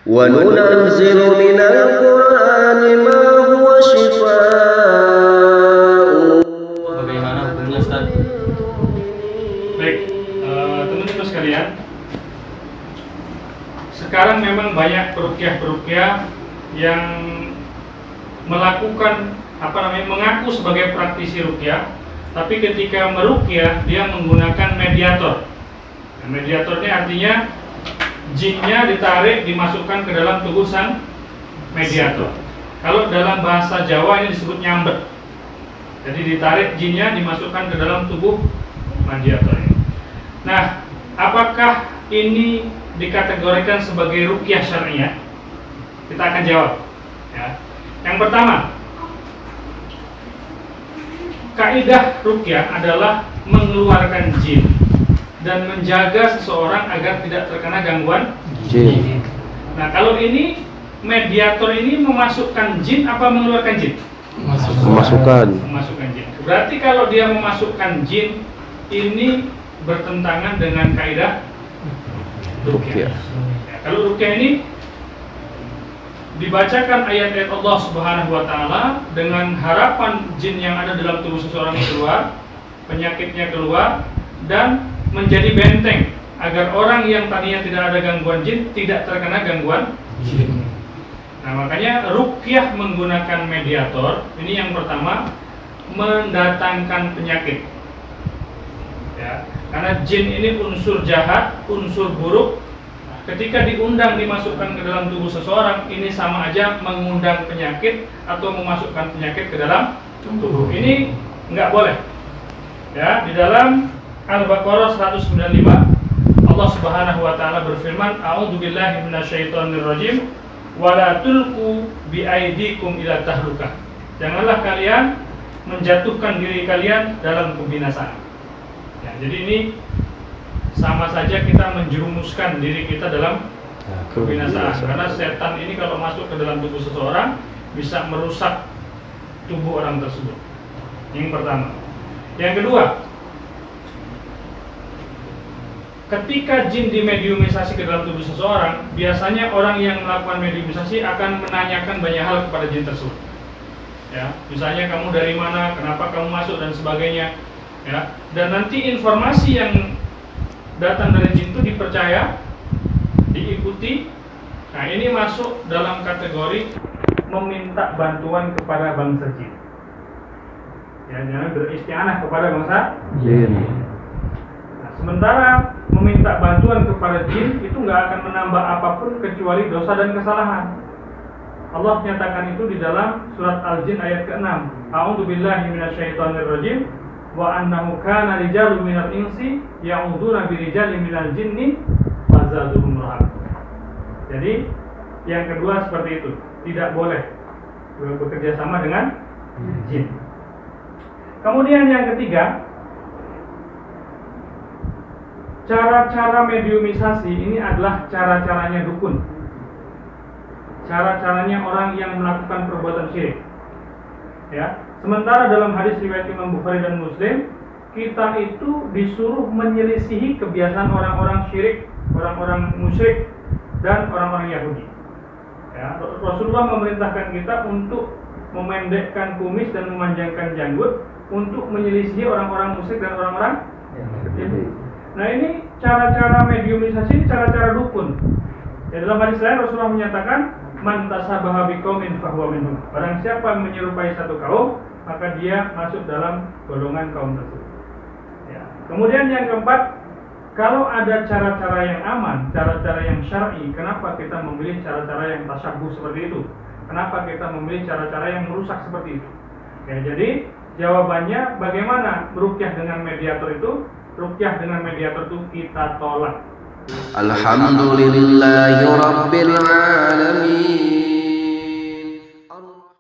وننزل من القرآن ما هو شفاء. Bagaimana hukumnya, Ustaz? Baik, teman-teman sekalian, sekarang memang banyak peruqyah yang melakukan mengaku sebagai praktisi ruqyah, tapi ketika meruqyah dia menggunakan mediator. Nah, mediator ini artinya jinnya ditarik, dimasukkan ke dalam tubuh sang mediator. Kalau dalam bahasa Jawa ini disebut nyambet. Jadi ditarik jinnya, dimasukkan ke dalam tubuh mediator ini. Nah, apakah ini dikategorikan sebagai ruqyah syar'iyah? Kita akan jawab. Ya. Yang pertama, kaidah ruqyah adalah mengeluarkan jin dan menjaga seseorang agar tidak terkena gangguan Jin. Nah, kalau ini mediator ini memasukkan jin apa mengeluarkan jin? Memasukkan jin. Berarti kalau dia memasukkan jin, ini bertentangan dengan kaidah ruqyah. Ya, kalau ruqyah ini dibacakan ayat-ayat Allah Subhanahu wa taala dengan harapan jin yang ada dalam tubuh seseorang itu keluar, penyakitnya keluar, dan menjadi benteng agar orang yang tadinya tidak ada gangguan jin tidak terkena gangguan jin. Nah, makanya ruqyah menggunakan mediator ini yang pertama mendatangkan penyakit. Ya, karena jin ini unsur jahat, unsur buruk. Ketika diundang dimasukkan ke dalam tubuh seseorang, ini sama aja mengundang penyakit atau memasukkan penyakit ke dalam tubuh. Ini nggak boleh. Ya, di dalam Al-Baqarah 195 Allah Subhanahu wa taala berfirman, "A'udzubillahi minasyaitonirrajim wa la tulqu biaidikum ila tahlukah." Janganlah kalian menjatuhkan diri kalian dalam kebinasaan. Ya, jadi ini sama saja kita menjerumuskan diri kita dalam kebinasaan. Karena setan ini kalau masuk ke dalam tubuh seseorang bisa merusak tubuh orang tersebut. Yang pertama. Yang kedua, ketika jin dimediumisasi ke dalam tubuh seseorang, biasanya orang yang melakukan mediumisasi akan menanyakan banyak hal kepada jin tersebut. Ya, misalnya kamu dari mana, kenapa kamu masuk dan sebagainya. Ya, dan nanti informasi yang datang dari jin itu dipercaya, diikuti. Nah, ini masuk dalam kategori meminta bantuan kepada bangsa jin. Ya, jangan beristianah kepada bangsa Jin. Sementara meminta bantuan kepada jin itu nggak akan menambah apapun kecuali dosa dan kesalahan. Allah nyatakan itu di dalam surat Al-Jin ayat ke-6. A'udzubillahi minasyaitonirrajim wa annahu kana rijalun minal insi ya'udzuuna birijalin minal jinni fazaduhum rahaqa. Jadi yang kedua seperti itu, tidak boleh bekerja sama dengan jin. Kemudian yang ketiga, cara-cara mediumisasi ini adalah cara-caranya dukun. Cara-caranya orang yang melakukan perbuatan syirik. Ya, sementara dalam hadis riwayat Imam Bukhari dan Muslim, kita itu disuruh menyelisihi kebiasaan orang-orang syirik, orang-orang musyrik dan orang-orang Yahudi. Ya, Rasulullah memerintahkan kita untuk memendekkan kumis dan memanjangkan janggut untuk menyelisihi orang-orang musyrik dan orang-orang Yahudi. Nah, ini cara-cara mediumisasi, ini cara-cara dukun. Ya, dalam hadis lain Rasulullah menyatakan, "Man tasabaha biqaumin fahuwa minhum." Barang siapa menyerupai satu kaum, maka dia masuk dalam golongan kaum tersebut. Ya. Kemudian yang keempat, kalau ada cara-cara yang aman, cara-cara yang syar'i, kenapa kita memilih cara-cara yang tasyabuh seperti itu? Kenapa kita memilih cara-cara yang merusak seperti itu? Ya, jadi jawabannya bagaimana meruqyah dengan mediator itu? Ruqyah dengan mediator itu kita tolak. Alhamdulillahi Rabbil Alamin.